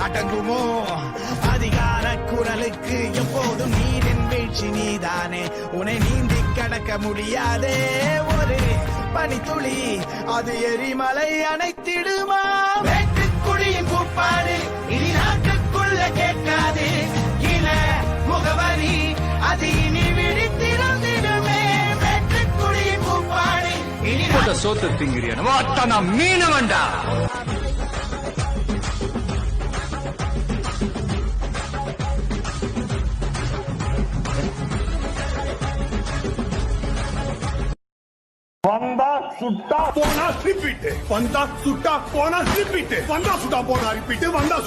அடங்குமோ? அதிகார குரலுக்கு எப்போதும் நீரின் வீழ்ச்சி நீதானே. உன்னை நீந்தி கடக்க முடியாதே ஒரு பனித்துளி, அது எரிமலை அணைத்திடுமா? வேட்டுக்குடியின் கூப்பாடு இனி நாட்டுக்குள்ள கேட்காது. இன முகவரி அது இனி விழித்திருந்திடுமே. வேட்டுக்குடியின் கூப்பாடு இனி சோத்து திங்கிறியா? நான் மீனவன்டா. வந்தா சுட்டா போனா ரிப்பீட், வந்தா சுட்டா போனா ரிப்பீட், வந்தா சுட்டா போனா ரிப்பீட், வந்தா